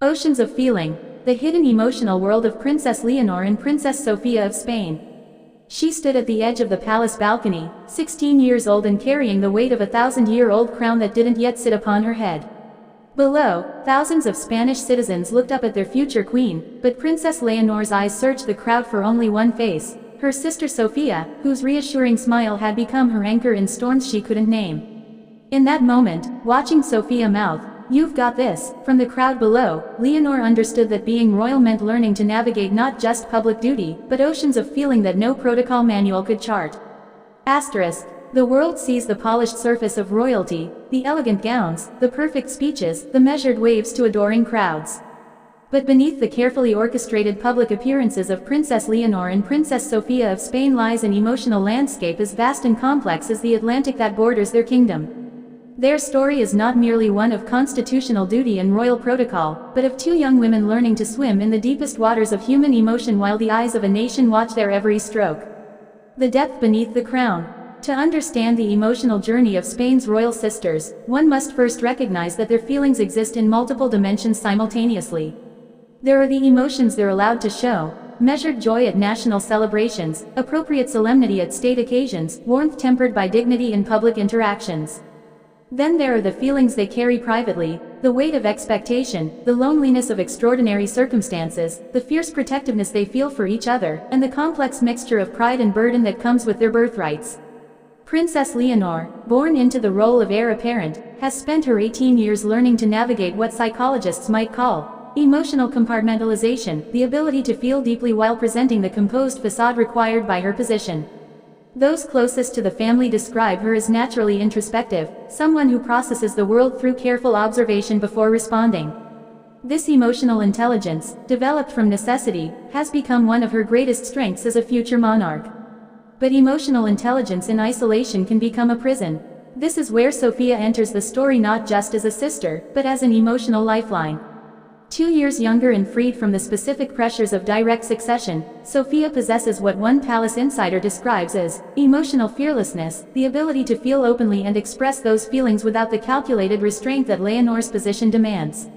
Oceans of Feeling, the hidden emotional world of Princess Leonor and Princess Sophia of Spain. She stood at the edge of the palace balcony, 16 years old and carrying the weight of a 1,000-year-old crown that didn't yet sit upon her head. Below, thousands of Spanish citizens looked up at their future queen, but Princess Leonor's eyes searched the crowd for only one face, her sister Sophia, whose reassuring smile had become her anchor in storms she couldn't name. In that moment, watching Sophia mouth, "You've got this," from the crowd below, Leonor understood that being royal meant learning to navigate not just public duty, but oceans of feeling that no protocol manual could chart. Asterisk. The world sees the polished surface of royalty, the elegant gowns, the perfect speeches, the measured waves to adoring crowds. But beneath the carefully orchestrated public appearances of Princess Leonor and Princess Sophia of Spain lies an emotional landscape as vast and complex as the Atlantic that borders their kingdom. Their story is not merely one of constitutional duty and royal protocol, but of two young women learning to swim in the deepest waters of human emotion while the eyes of a nation watch their every stroke. The depth beneath the crown. To understand the emotional journey of Spain's royal sisters, one must first recognize that their feelings exist in multiple dimensions simultaneously. There are the emotions they're allowed to show: measured joy at national celebrations, appropriate solemnity at state occasions, warmth tempered by dignity in public interactions. Then there are the feelings they carry privately, the weight of expectation, the loneliness of extraordinary circumstances, the fierce protectiveness they feel for each other, and the complex mixture of pride and burden that comes with their birthrights. Princess Leonor, born into the role of heir apparent, has spent her 18 years learning to navigate what psychologists might call emotional compartmentalization, the ability to feel deeply while presenting the composed facade required by her position. Those closest to the family describe her as naturally introspective, someone who processes the world through careful observation before responding. This emotional intelligence, developed from necessity, has become one of her greatest strengths as a future monarch. But emotional intelligence in isolation can become a prison. This is where Sophia enters the story not just as a sister, but as an emotional lifeline. 2 years younger and freed from the specific pressures of direct succession, Sophia possesses what one palace insider describes as emotional fearlessness, the ability to feel openly and express those feelings without the calculated restraint that Leonor's position demands.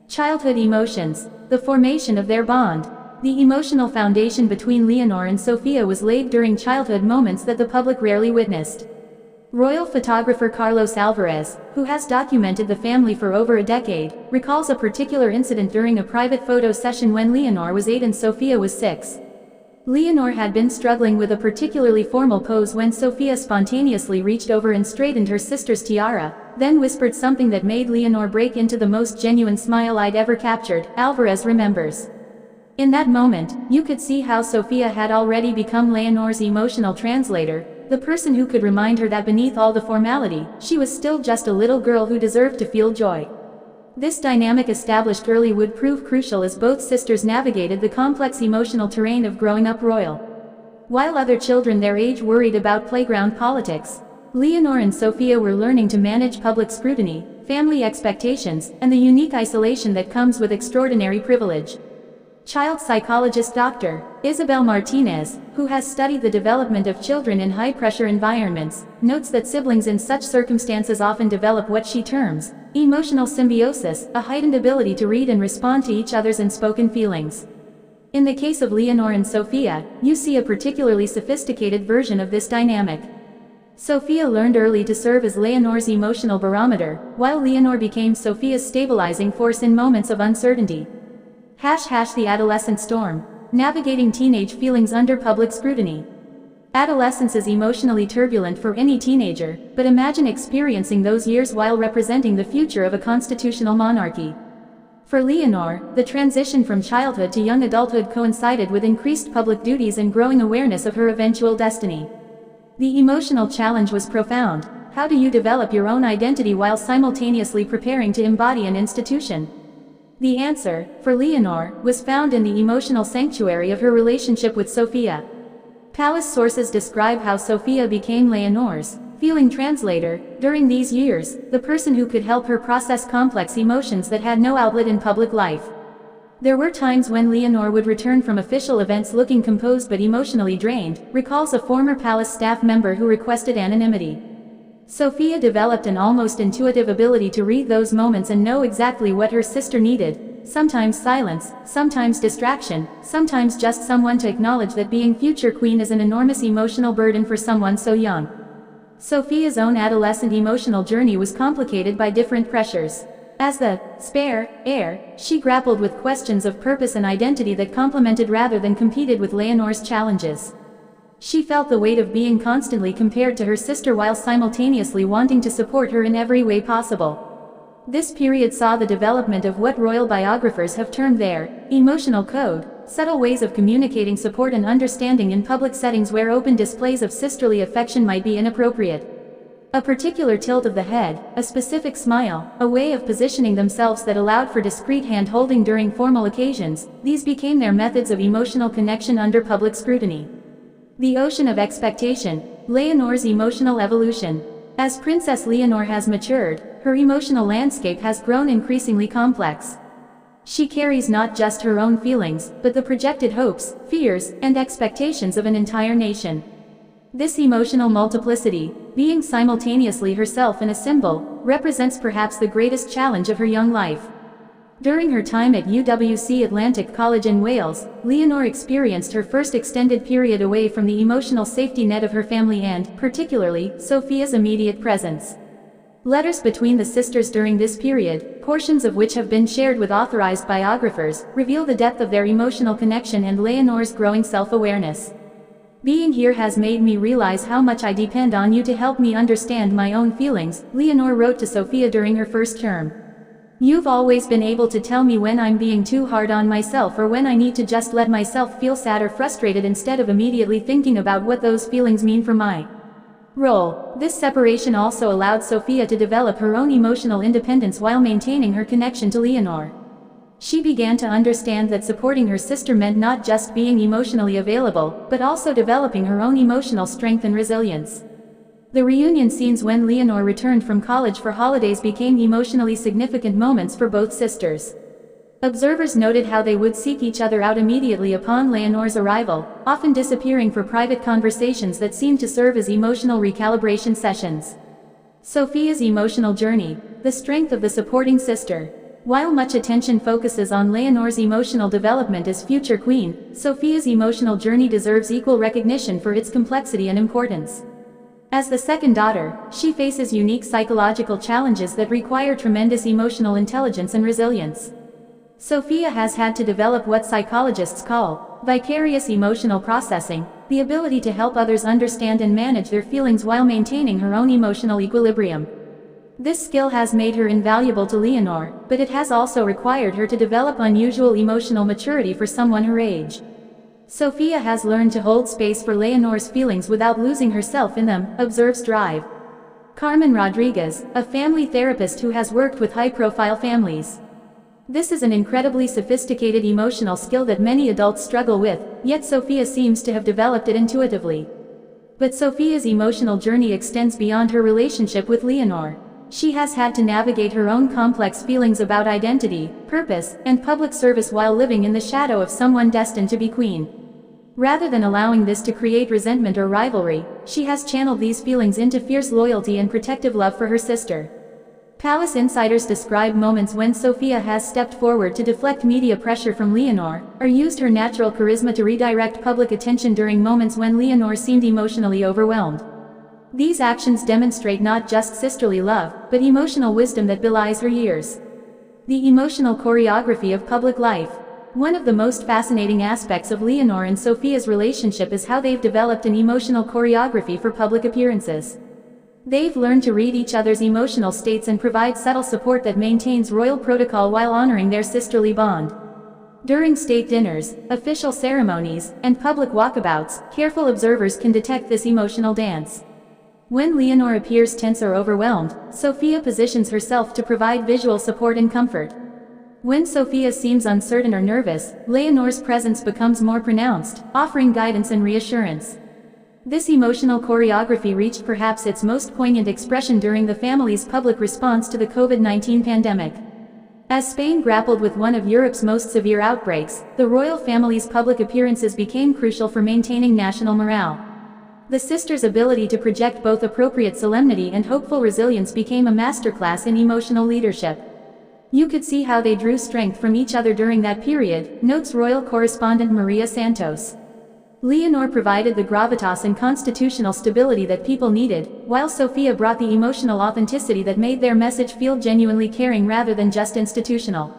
Childhood emotions, the formation of their bond. The emotional foundation between Leonor and Sophia was laid during childhood moments that the public rarely witnessed. Royal photographer Carlos Alvarez, who has documented the family for over a decade, recalls a particular incident during a private photo session when Leonor was 8 and Sophia was 6. Leonor had been struggling with a particularly formal pose when Sophia spontaneously reached over and straightened her sister's tiara, then whispered something that made Leonor break into the most genuine smile I'd ever captured, Alvarez remembers. In that moment, you could see how Sophia had already become Leonor's emotional translator, the person who could remind her that beneath all the formality, she was still just a little girl who deserved to feel joy. This dynamic established early would prove crucial as both sisters navigated the complex emotional terrain of growing up royal. While other children their age worried about playground politics, Leonor and Sophia were learning to manage public scrutiny, family expectations, and the unique isolation that comes with extraordinary privilege. Child psychologist Dr. Isabel Martinez, who has studied the development of children in high-pressure environments, notes that siblings in such circumstances often develop what she terms emotional symbiosis, a heightened ability to read and respond to each other's unspoken feelings. In the case of Leonor and Sophia, you see a particularly sophisticated version of this dynamic. Sophia learned early to serve as Leonor's emotional barometer, while Leonor became Sophia's stabilizing force in moments of uncertainty. The adolescent storm. Navigating teenage feelings under public scrutiny. Adolescence is emotionally turbulent for any teenager, but imagine experiencing those years while representing the future of a constitutional monarchy. For Leonor, the transition from childhood to young adulthood coincided with increased public duties and growing awareness of her eventual destiny. The emotional challenge was profound. How do you develop your own identity while simultaneously preparing to embody an institution? The answer, for Leonor, was found in the emotional sanctuary of her relationship with Sophia. Palace sources describe how Sophia became Leonor's feeling translator during these years, the person who could help her process complex emotions that had no outlet in public life. There were times when Leonor would return from official events looking composed but emotionally drained, recalls a former palace staff member who requested anonymity. Sophia developed an almost intuitive ability to read those moments and know exactly what her sister needed. sometimes silence, sometimes distraction, sometimes just someone to acknowledge that being future queen is an enormous emotional burden for someone so young. Sophia's own adolescent emotional journey was complicated by different pressures. As the spare heir, she grappled with questions of purpose and identity that complemented rather than competed with Leonor's challenges. She felt the weight of being constantly compared to her sister while simultaneously wanting to support her in every way possible. This period saw the development of what royal biographers have termed their emotional code, subtle ways of communicating support and understanding in public settings where open displays of sisterly affection might be inappropriate. A particular tilt of the head, a specific smile, a way of positioning themselves that allowed for discreet hand-holding during formal occasions, these became their methods of emotional connection under public scrutiny. The ocean of expectation, Leonor's emotional evolution. As Princess Leonor has matured, her emotional landscape has grown increasingly complex. She carries not just her own feelings, but the projected hopes, fears, and expectations of an entire nation. This emotional multiplicity, being simultaneously herself and a symbol, represents perhaps the greatest challenge of her young life. During her time at UWC Atlantic College in Wales, Leonor experienced her first extended period away from the emotional safety net of her family and, particularly, Sophia's immediate presence. Letters between the sisters during this period, portions of which have been shared with authorized biographers, reveal the depth of their emotional connection and Leonor's growing self-awareness. Being here has made me realize how much I depend on you to help me understand my own feelings, Leonor wrote to Sophia during her first term. You've always been able to tell me when I'm being too hard on myself or when I need to just let myself feel sad or frustrated instead of immediately thinking about what those feelings mean for my role. This separation also allowed Sophia to develop her own emotional independence while maintaining her connection to Leonor. She began to understand that supporting her sister meant not just being emotionally available, but also developing her own emotional strength and resilience. The reunion scenes when Leonor returned from college for holidays became emotionally significant moments for both sisters. Observers noted how they would seek each other out immediately upon Leonor's arrival, often disappearing for private conversations that seemed to serve as emotional recalibration sessions. Sophia's emotional journey, the strength of the supporting sister. While much attention focuses on Leonor's emotional development as future queen, Sophia's emotional journey deserves equal recognition for its complexity and importance. As the second daughter, she faces unique psychological challenges that require tremendous emotional intelligence and resilience. Sophia has had to develop what psychologists call vicarious emotional processing, the ability to help others understand and manage their feelings while maintaining her own emotional equilibrium. This skill has made her invaluable to Leonor, but it has also required her to develop unusual emotional maturity for someone her age. Sophia has learned to hold space for Leonor's feelings without losing herself in them, observes Drive. Carmen Rodriguez, a family therapist who has worked with high-profile families. This is an incredibly sophisticated emotional skill that many adults struggle with, yet Sophia seems to have developed it intuitively. But Sophia's emotional journey extends beyond her relationship with Leonor. She has had to navigate her own complex feelings about identity, purpose, and public service while living in the shadow of someone destined to be queen. Rather than allowing this to create resentment or rivalry, she has channeled these feelings into fierce loyalty and protective love for her sister. Palace insiders describe moments when Sophia has stepped forward to deflect media pressure from Leonor, or used her natural charisma to redirect public attention during moments when Leonor seemed emotionally overwhelmed. These actions demonstrate not just sisterly love, but emotional wisdom that belies her years. The emotional choreography of public life. One of the most fascinating aspects of Leonor and Sophia's relationship is how they've developed an emotional choreography for public appearances. They've learned to read each other's emotional states and provide subtle support that maintains royal protocol while honoring their sisterly bond. During state dinners, official ceremonies, and public walkabouts, careful observers can detect this emotional dance. When Leonor appears tense or overwhelmed, Sophia positions herself to provide visual support and comfort. When Sophia seems uncertain or nervous, Leonor's presence becomes more pronounced, offering guidance and reassurance. This emotional choreography reached perhaps its most poignant expression during the family's public response to the COVID-19 pandemic. As Spain grappled with one of Europe's most severe outbreaks, the royal family's public appearances became crucial for maintaining national morale. The sisters' ability to project both appropriate solemnity and hopeful resilience became a masterclass in emotional leadership. You could see how they drew strength from each other during that period, notes royal correspondent Maria Santos. Leonor provided the gravitas and constitutional stability that people needed, while Sophia brought the emotional authenticity that made their message feel genuinely caring rather than just institutional.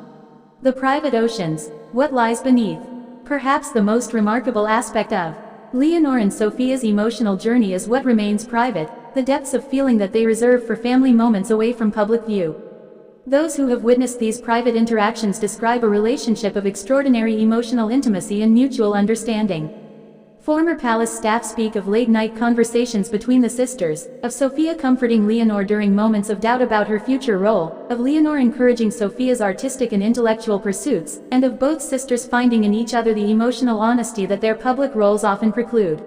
The private oceans, what lies beneath? Perhaps the most remarkable aspect of Leonor and Sophia's emotional journey is what remains private, the depths of feeling that they reserve for family moments away from public view. Those who have witnessed these private interactions describe a relationship of extraordinary emotional intimacy and mutual understanding. Former palace staff speak of late-night conversations between the sisters, of Sophia comforting Leonor during moments of doubt about her future role, of Leonor encouraging Sophia's artistic and intellectual pursuits, and of both sisters finding in each other the emotional honesty that their public roles often preclude.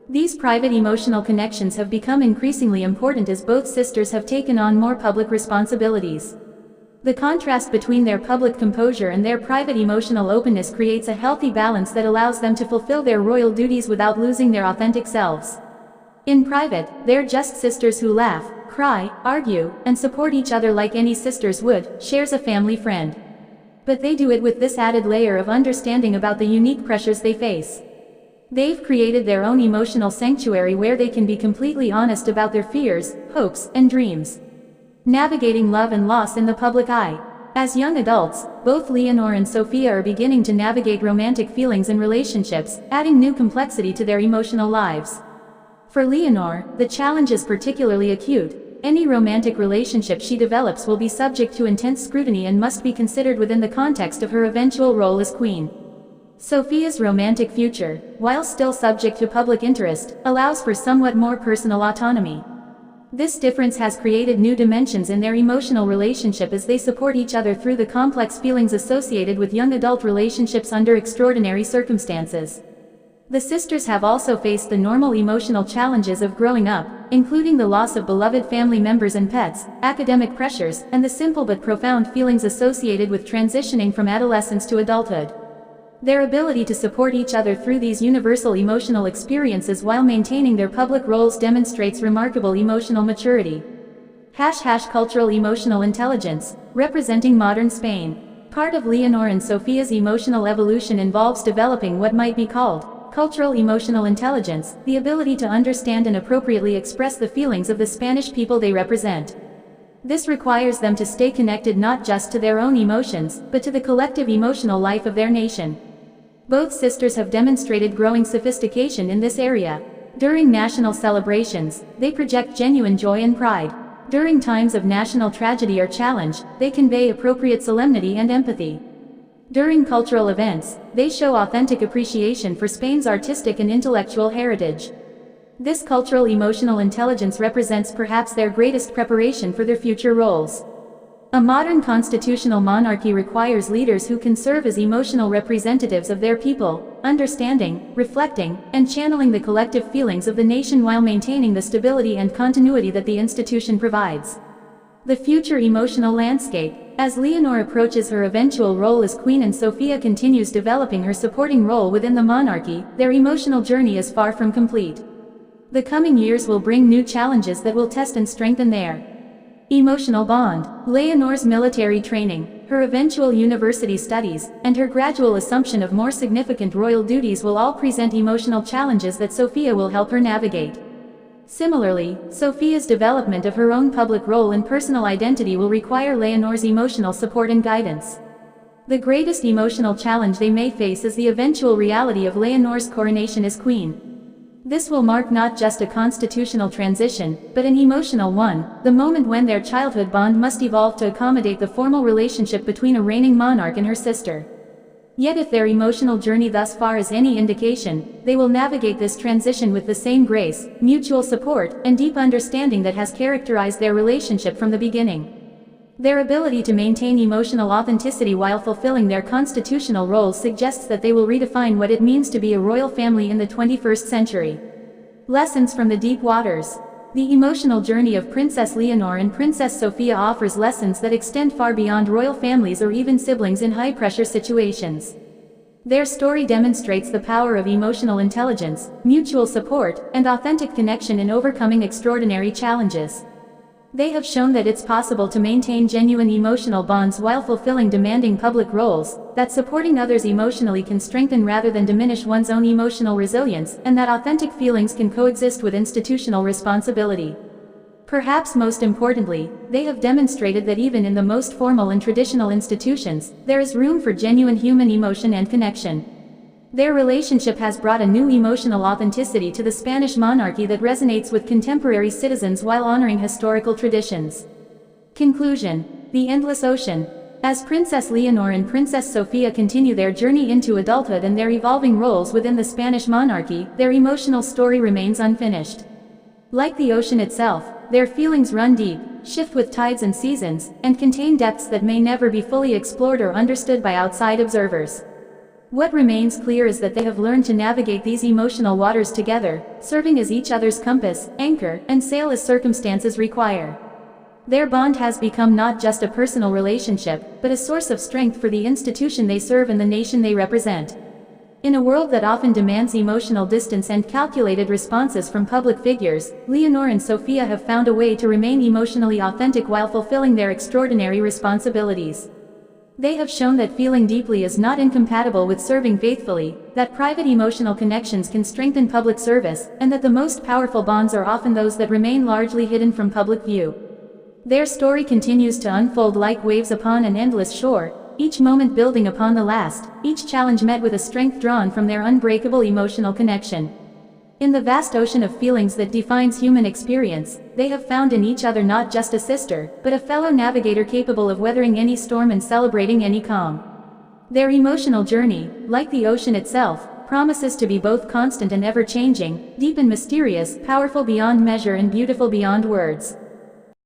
These private emotional connections have become increasingly important as both sisters have taken on more public responsibilities. The contrast between their public composure and their private emotional openness creates a healthy balance that allows them to fulfill their royal duties without losing their authentic selves. In private, they're just sisters who laugh, cry, argue, and support each other like any sisters would, shares a family friend. But they do it with this added layer of understanding about the unique pressures they face. They've created their own emotional sanctuary where they can be completely honest about their fears, hopes, and dreams. Navigating love and loss in the public eye. As young adults, both Leonor and Sophia are beginning to navigate romantic feelings and relationships, adding new complexity to their emotional lives. For Leonor, the challenge is particularly acute. Any romantic relationship she develops will be subject to intense scrutiny and must be considered within the context of her eventual role as queen. Sophia's romantic future, while still subject to public interest, allows for somewhat more personal autonomy. This difference has created new dimensions in their emotional relationship as they support each other through the complex feelings associated with young adult relationships under extraordinary circumstances. The sisters have also faced the normal emotional challenges of growing up, including the loss of beloved family members and pets, academic pressures, and the simple but profound feelings associated with transitioning from adolescence to adulthood. Their ability to support each other through these universal emotional experiences while maintaining their public roles demonstrates remarkable emotional maturity. Cultural emotional intelligence, representing modern Spain. Part of Leonor and Sophia's emotional evolution involves developing what might be called cultural emotional intelligence, the ability to understand and appropriately express the feelings of the Spanish people they represent. This requires them to stay connected not just to their own emotions, but to the collective emotional life of their nation. Both sisters have demonstrated growing sophistication in this area. During national celebrations, they project genuine joy and pride. During times of national tragedy or challenge, they convey appropriate solemnity and empathy. During cultural events, they show authentic appreciation for Spain's artistic and intellectual heritage. This cultural emotional intelligence represents perhaps their greatest preparation for their future roles. A modern constitutional monarchy requires leaders who can serve as emotional representatives of their people, understanding, reflecting, and channeling the collective feelings of the nation while maintaining the stability and continuity that the institution provides. The future emotional landscape. As Leonor approaches her eventual role as queen and Sophia continues developing her supporting role within the monarchy, their emotional journey is far from complete. The coming years will bring new challenges that will test and strengthen their emotional bond. Leonor's military training, her eventual university studies, and her gradual assumption of more significant royal duties will all present emotional challenges that Sophia will help her navigate. Similarly, Sophia's development of her own public role and personal identity will require Leonor's emotional support and guidance. The greatest emotional challenge they may face is the eventual reality of Leonor's coronation as queen. This will mark not just a constitutional transition, but an emotional one, the moment when their childhood bond must evolve to accommodate the formal relationship between a reigning monarch and her sister. Yet if their emotional journey thus far is any indication, they will navigate this transition with the same grace, mutual support, and deep understanding that has characterized their relationship from the beginning. Their ability to maintain emotional authenticity while fulfilling their constitutional roles suggests that they will redefine what it means to be a royal family in the 21st century. Lessons from the deep waters. The emotional journey of Princess Leonor and Princess Sophia offers lessons that extend far beyond royal families or even siblings in high-pressure situations. Their story demonstrates the power of emotional intelligence, mutual support, and authentic connection in overcoming extraordinary challenges. They have shown that it's possible to maintain genuine emotional bonds while fulfilling demanding public roles, that supporting others emotionally can strengthen rather than diminish one's own emotional resilience, and that authentic feelings can coexist with institutional responsibility. Perhaps most importantly, they have demonstrated that even in the most formal and traditional institutions, there is room for genuine human emotion and connection. Their relationship has brought a new emotional authenticity to the Spanish monarchy that resonates with contemporary citizens while honoring historical traditions. Conclusion: the endless ocean. As Princess Leonor and Princess Sofia continue their journey into adulthood and their evolving roles within the Spanish monarchy, their emotional story remains unfinished. Like the ocean itself, their feelings run deep, shift with tides and seasons, and contain depths that may never be fully explored or understood by outside observers. What remains clear is that they have learned to navigate these emotional waters together, serving as each other's compass, anchor, and sail as circumstances require. Their bond has become not just a personal relationship, but a source of strength for the institution they serve and the nation they represent. In a world that often demands emotional distance and calculated responses from public figures, Leonor and Sophia have found a way to remain emotionally authentic while fulfilling their extraordinary responsibilities. They have shown that feeling deeply is not incompatible with serving faithfully, that private emotional connections can strengthen public service, and that the most powerful bonds are often those that remain largely hidden from public view. Their story continues to unfold like waves upon an endless shore, each moment building upon the last, each challenge met with a strength drawn from their unbreakable emotional connection. In the vast ocean of feelings that defines human experience, they have found in each other not just a sister, but a fellow navigator capable of weathering any storm and celebrating any calm. Their emotional journey, like the ocean itself, promises to be both constant and ever-changing, deep and mysterious, powerful beyond measure and beautiful beyond words.